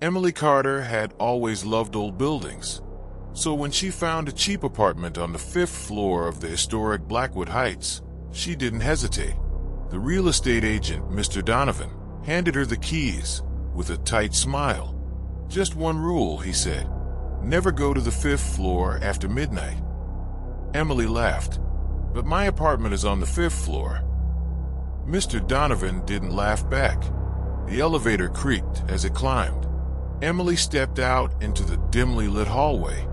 Emily Carter had always loved old buildings, so when she found a cheap apartment on the 5th floor of the historic Blackwood Heights, she didn't hesitate. The real estate agent, Mr. Donovan, handed her the keys with a tight smile. "Just one rule," he said. "Never go to the 5th floor after midnight." Emily laughed. "But my apartment is on the 5th floor." Mr. Donovan didn't laugh back. The elevator creaked as it climbed. Emily stepped out into the dimly lit hallway.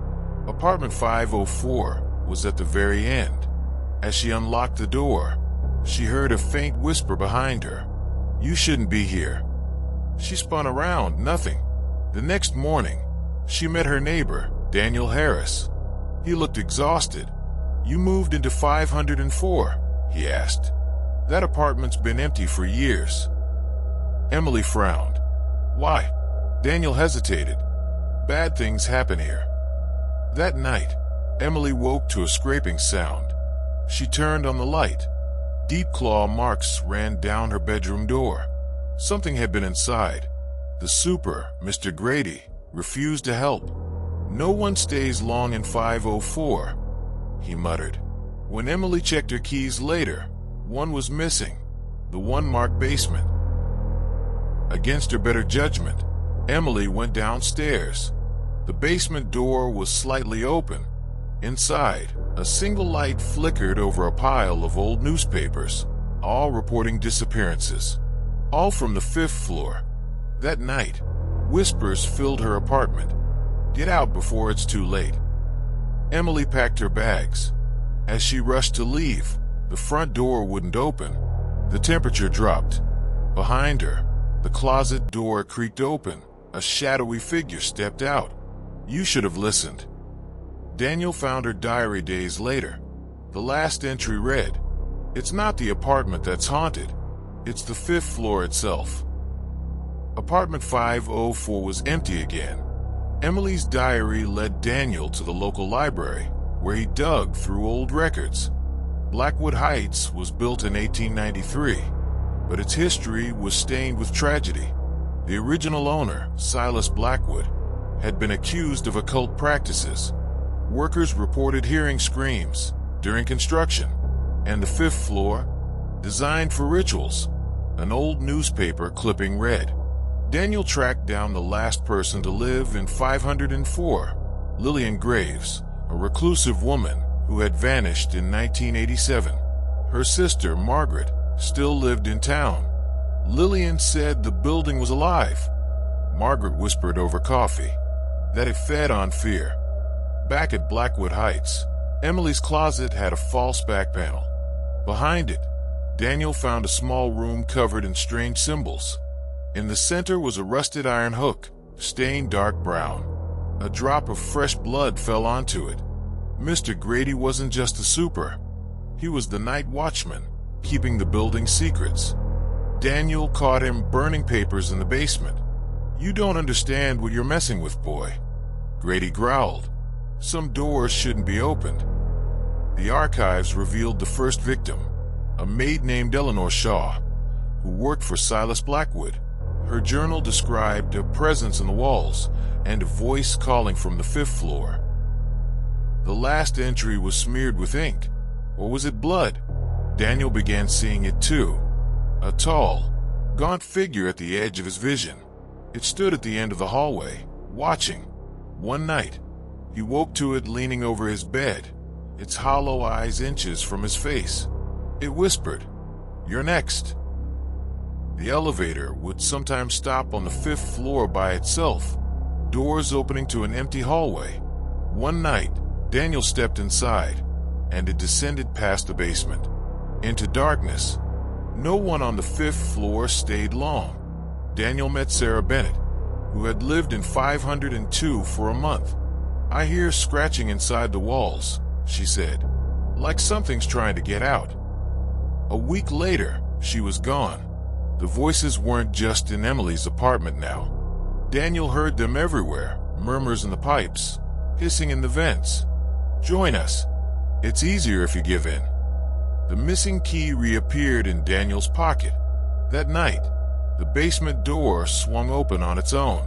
Apartment 504 was at the very end. As she unlocked the door, she heard a faint whisper behind her. "You shouldn't be here." She spun around, nothing. The next morning, she met her neighbor, Daniel Harris. He looked exhausted. "You moved into 504, he asked. "That apartment's been empty for years." Emily frowned. "Why?" Daniel hesitated. "Bad things happen here." That night, Emily woke to a scraping sound. She turned on the light. Deep claw marks ran down her bedroom door. Something had been inside. The super, Mr. Grady, refused to help. "No one stays long in 504, he muttered. When Emily checked her keys later, one was missing, the one marked basement. Against her better judgment, Emily went downstairs. The basement door was slightly open. Inside, a single light flickered over a pile of old newspapers, all reporting disappearances. All from the 5th floor. That night, whispers filled her apartment. "Get out before it's too late." Emily packed her bags. As she rushed to leave, the front door wouldn't open. The temperature dropped. Behind her, the closet door creaked open. A shadowy figure stepped out. "You should have listened." Daniel found her diary days later. The last entry read, "It's not the apartment that's haunted. It's the 5th floor itself." Apartment 504 was empty again. Emily's diary led Daniel to the local library, where he dug through old records. Blackwood Heights was built in 1893, but its history was stained with tragedy. The original owner, Silas Blackwood, had been accused of occult practices. Workers reported hearing screams during construction, and the 5th floor, designed for rituals, an old newspaper clipping read. Daniel tracked down the last person to live in 504, Lillian Graves, a reclusive woman who had vanished in 1987. Her sister, Margaret, still lived in town. Lillian said the building was alive. Margaret whispered over coffee that it fed on fear. Back at Blackwood Heights, Emily's closet had a false back panel. Behind it, Daniel found a small room covered in strange symbols. In the center was a rusted iron hook, stained dark brown. A drop of fresh blood fell onto it. Mr. Grady wasn't just a super. He was the night watchman, keeping the building's secrets. Daniel caught him burning papers in the basement. "You don't understand what you're messing with, boy," Grady growled. "Some doors shouldn't be opened." The archives revealed the first victim, a maid named Eleanor Shaw, who worked for Silas Blackwood. Her journal described a presence in the walls and a voice calling from the 5th floor. The last entry was smeared with ink. Or was it blood? Daniel began seeing it too. A tall, gaunt figure at the edge of his vision. It stood at the end of the hallway, watching. One night, he woke to it leaning over his bed, its hollow eyes inches from his face. It whispered, "You're next." The elevator would sometimes stop on the 5th floor by itself, doors opening to an empty hallway. One night, Daniel stepped inside, and it descended past the basement, into darkness. No one on the 5th floor stayed long. Daniel met Sarah Bennett, who had lived in 502 for a month. "I hear scratching inside the walls," she said, "like something's trying to get out." A week later, she was gone. The voices weren't just in Emily's apartment now. Daniel heard them everywhere, murmurs in the pipes, hissing in the vents. "Join us. It's easier if you give in." The missing key reappeared in Daniel's pocket. That night, the basement door swung open on its own.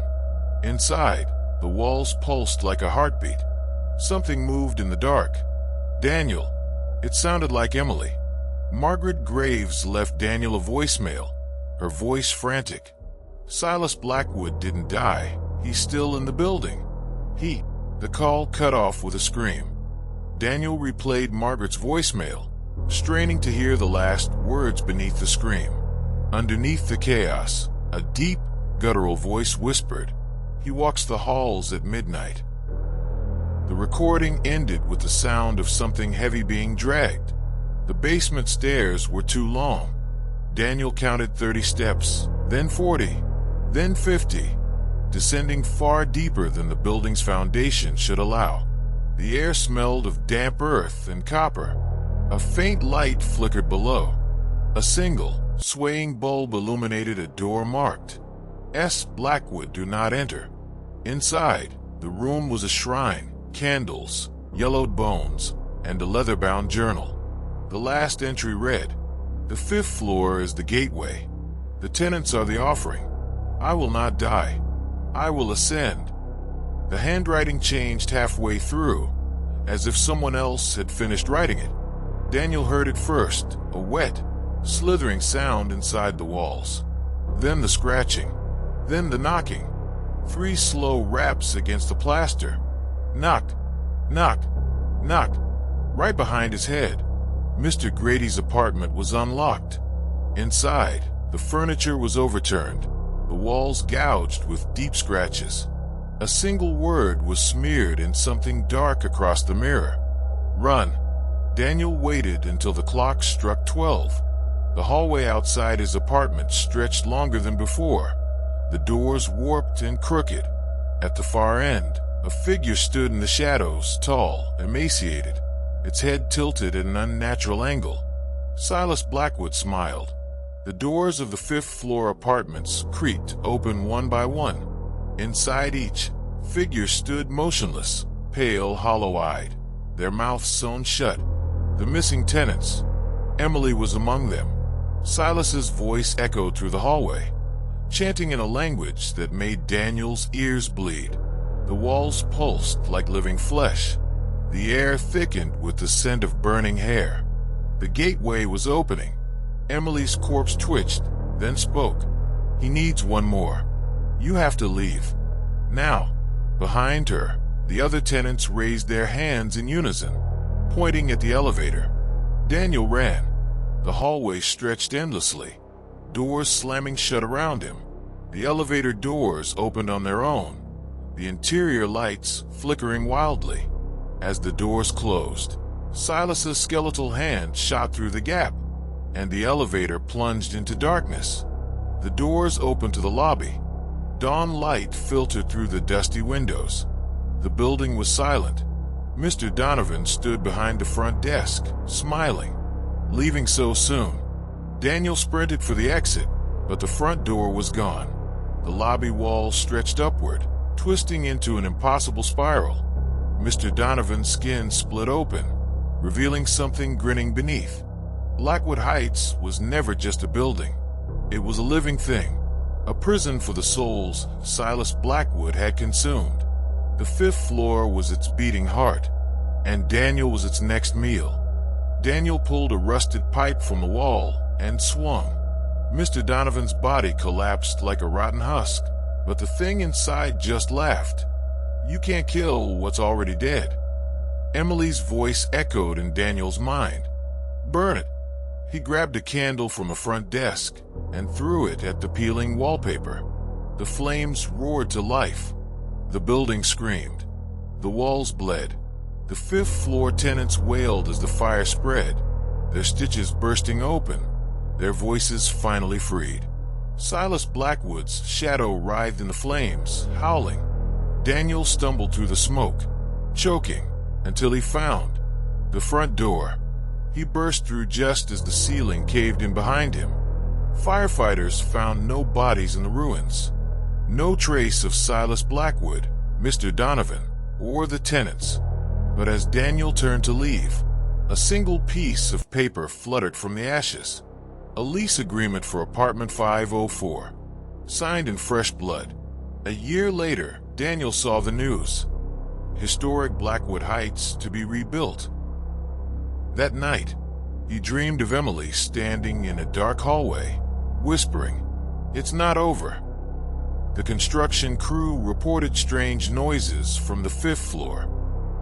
Inside, the walls pulsed like a heartbeat. Something moved in the dark. Daniel. It sounded like Emily. Margaret Graves left Daniel a voicemail, her voice frantic. Silas Blackwood didn't die. He's still in the building. The call cut off with a scream. Daniel replayed Margaret's voicemail, straining to hear the last words beneath the scream. Underneath the chaos, a deep, guttural voice whispered, "He walks the halls at midnight." The recording ended with the sound of something heavy being dragged. The basement stairs were too long. Daniel counted 30 steps, then 40, then 50, descending far deeper than the building's foundation should allow. The air smelled of damp earth and copper. A faint light flickered below. A single, swaying bulb illuminated a door marked, "S. Blackwood, do not enter." Inside, the room was a shrine, candles, yellowed bones, and a leather-bound journal. The last entry read, "The 5th floor is the gateway. The tenants are the offering. I will not die. I will ascend." The handwriting changed halfway through, as if someone else had finished writing it. Daniel heard it first, a wet, slithering sound inside the walls. Then the scratching. Then the knocking. 3 slow raps against the plaster. Knock, knock, knock. Right behind his head. Mr. Grady's apartment was unlocked. Inside, the furniture was overturned, the walls gouged with deep scratches. A single word was smeared in something dark across the mirror. "Run." Daniel waited until the clock struck 12. The hallway outside his apartment stretched longer than before, the doors warped and crooked. At the far end, a figure stood in the shadows, tall, emaciated, its head tilted at an unnatural angle. Silas Blackwood smiled. The doors of the 5th floor apartments creaked open one by one. Inside each, figure stood motionless, pale, hollow-eyed, their mouths sewn shut. The missing tenants. Emily was among them. Silas's voice echoed through the hallway, chanting in a language that made Daniel's ears bleed. The walls pulsed like living flesh. The air thickened with the scent of burning hair. The gateway was opening. Emily's corpse twitched, then spoke. "He needs one more. You have to leave. Now." Behind her, the other tenants raised their hands in unison, pointing at the elevator. Daniel ran. The hallway stretched endlessly, doors slamming shut around him. The elevator doors opened on their own, the interior lights flickering wildly. As the doors closed, Silas's skeletal hand shot through the gap, and the elevator plunged into darkness. The doors opened to the lobby. Dawn light filtered through the dusty windows. The building was silent. Mr. Donovan stood behind the front desk, smiling. Leaving so soon? Daniel sprinted for the exit, but the front door was gone. The lobby wall stretched upward, twisting into an impossible spiral. Mr. Donovan's skin split open, revealing something grinning beneath. Blackwood Heights was never just a building. It was a living thing, a prison for the souls Silas Blackwood had consumed. The 5th floor was its beating heart, and Daniel was its next meal. Daniel pulled a rusted pipe from the wall and swung. Mr. Donovan's body collapsed like a rotten husk, but the thing inside just laughed. "You can't kill what's already dead." Emily's voice echoed in Daniel's mind. "Burn it." He grabbed a candle from a front desk and threw it at the peeling wallpaper. The flames roared to life. The building screamed. The walls bled. The 5th floor tenants wailed as the fire spread, their stitches bursting open, their voices finally freed. Silas Blackwood's shadow writhed in the flames, howling. Daniel stumbled through the smoke, choking, until he found the front door. He burst through just as the ceiling caved in behind him. Firefighters found no bodies in the ruins. No trace of Silas Blackwood, Mr. Donovan, or the tenants. But as Daniel turned to leave, a single piece of paper fluttered from the ashes. A lease agreement for apartment 504, signed in fresh blood. A year later, Daniel saw the news. Historic Blackwood Heights to be rebuilt. That night, he dreamed of Emily standing in a dark hallway, whispering, "It's not over." The construction crew reported strange noises from the 5th floor.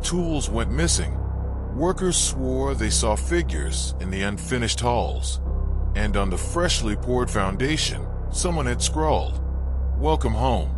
Tools went missing. Workers swore they saw figures in the unfinished halls. And on the freshly poured foundation, someone had scrawled, "Welcome home."